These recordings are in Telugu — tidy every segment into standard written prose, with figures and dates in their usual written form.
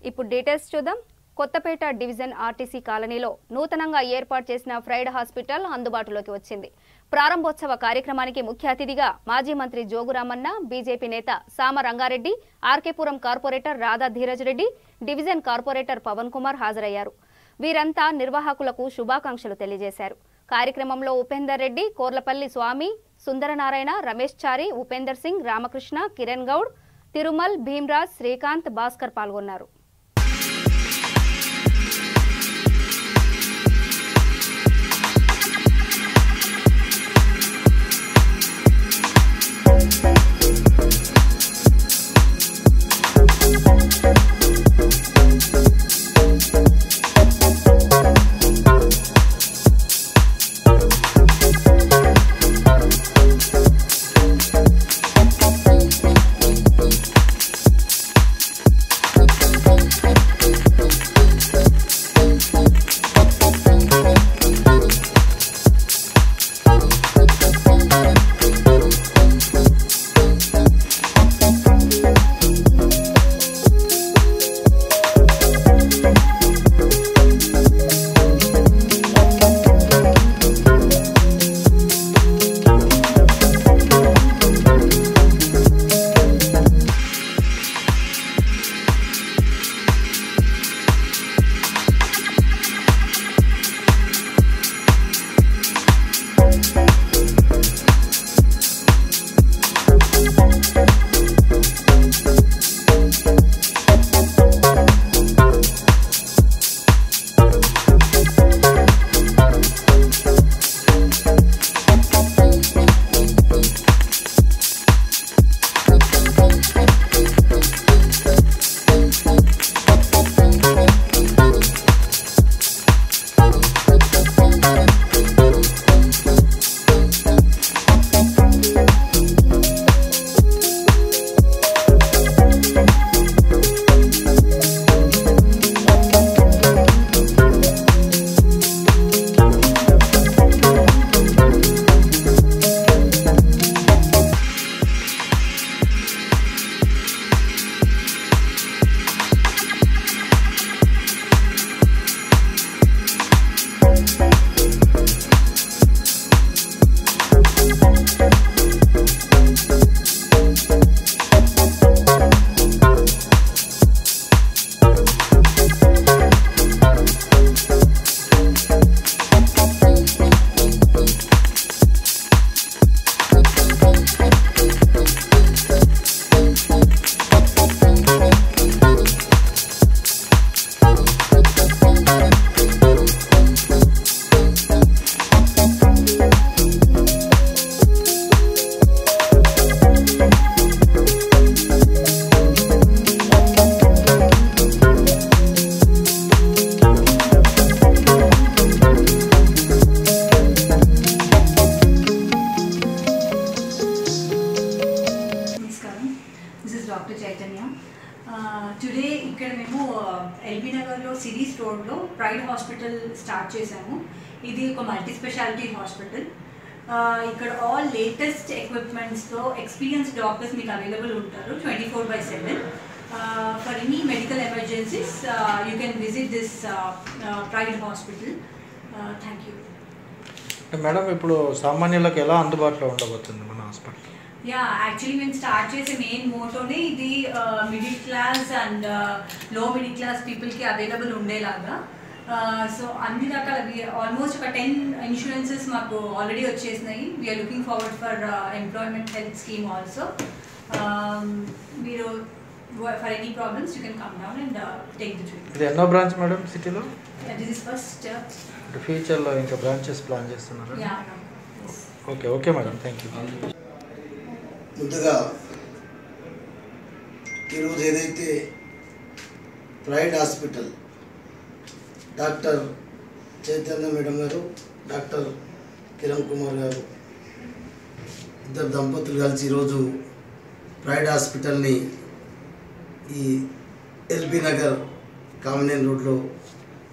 ఇప్పుడు డీటెయిల్స్ చూద్దాం. కొత్తపేట డివిజన్ ఆర్టీసీ కాలనీలో నూతనంగా ఏర్పాటు చేసిన ప్రైడ్ హాస్పిటల్ అందుబాటులోకి వచ్చింది. ప్రారంభోత్సవ కార్యక్రమానికి ముఖ్య అతిథిగా మాజీ మంత్రి జోగురామన్న, బీజేపీ నేత సామ Rangareddy, RK Puram corporator Radha Dheeraj Reddy, division corporator Pawan Kumar హాజరయ్యారు. వీరంతా నిర్వాహకులకు శుభాకాంక్షలు తెలియజేశారు. కార్యక్రమంలో ఉపేందర్ రెడ్డి, కోర్లపల్లి స్వామి, సుందరనారాయణ, రమేష్ చారి, ఉపేందర్ సింగ్, రామకృష్ణ, కిరణ్ గౌడ్, తిరుమల్, భీమ్రాజ్, శ్రీకాంత్, భాస్కర్ పాల్గొన్నారు. టుడే ఇక్కడ మేము ఎల్బీ నగర్లో సిరీస్ రోడ్లో ప్రైడ్ హాస్పిటల్ స్టార్ట్ చేసాము. ఇది ఒక మల్టీ స్పెషాలిటీ హాస్పిటల్. ఇక్కడ ఆల్ లేటెస్ట్ ఎక్విప్మెంట్స్తో ఎక్స్పీరియన్స్డ్ డాక్టర్స్ మీకు అవైలబుల్ ఉంటారు 24/7. For any medical emergencies you can visit this pride hospital. Thank you. Madam, ఇప్పుడు సామాన్యులకు ఎలా అందుబాటులో ఉండబోతుంది మన హాస్పిటల్? యా, యాక్చువల్లీ మేము స్టార్ట్ చేసే మెయిన్ మోటోనే ఇది middle class and low middle class పీపుల్కి అవైలబుల్ ఉండేలాగా. సో అన్ని రకాల ఆల్మోస్ట్ ఒక 10 ఇన్సూరెన్సెస్ మాకు ఆల్రెడీ వచ్చేసినాయి. We are looking forward for employment health scheme also. మీరు for any problems you can come down and take the treatment. ఇది ఎన్నో బ్రాంచ్ మేడం సిటీలో? This is first. ఫ్యూచర్లో ఇంకా బ్రాంచెస్ ప్లాన్ చేస్తున్నారు? Okay okay madam, thank you. ముందుగా ఈరోజు ఏదైతే Pride hospital doctor Chaitanya madam గారు, డాక్టర్ కిరణ్ కుమార్ గారు ఇద్దరు దంపతులు కలిసి ఈరోజు ప్రైడ్ హాస్పిటల్ని ఈ ఎల్బీ నగర్ కామినేని రోడ్లో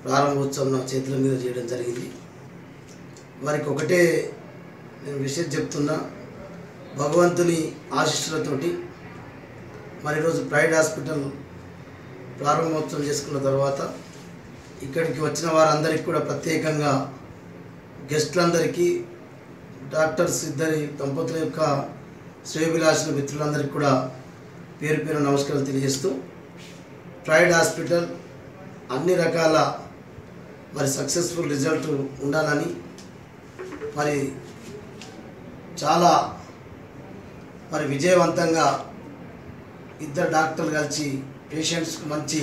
ప్రారంభోత్సవం నా చేతుల మీద చేయడం జరిగింది. వారికి ఒకటే నేను విషయం చెప్తున్నా, భగవంతుని ఆశీస్సులతోటి మరి ఈరోజు ప్రైడ్ హాస్పిటల్ ప్రారంభోత్సవం చేసుకున్న తర్వాత ఇక్కడికి వచ్చిన వారందరికీ కూడా ప్రత్యేకంగా గెస్టులందరికీ డాక్టర్స్ ఇద్దరి దంపతుల యొక్క శ్రేయోభిలాషుల మిత్రులందరికీ కూడా పేరు పేరు నమస్కారాలు తెలియజేస్తూ ప్రైడ్ హాస్పిటల్ అన్ని రకాల మరి సక్సెస్ఫుల్ రిజల్ట్ ఉండాలని మరి చాలా మరి విజయవంతంగా ఇద్దరు డాక్టర్లు కలిసి పేషెంట్స్కి మంచి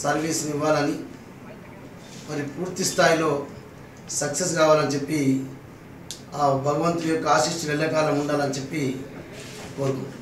సర్వీస్ని ఇవ్వాలని మరి పూర్తి స్థాయిలో సక్సెస్ కావాలని చెప్పి ఆ భగవంతుడి యొక్క ఆశీస్సులు ఎల్లకాలం ఉండాలని చెప్పి కోరుకుంటున్నాను.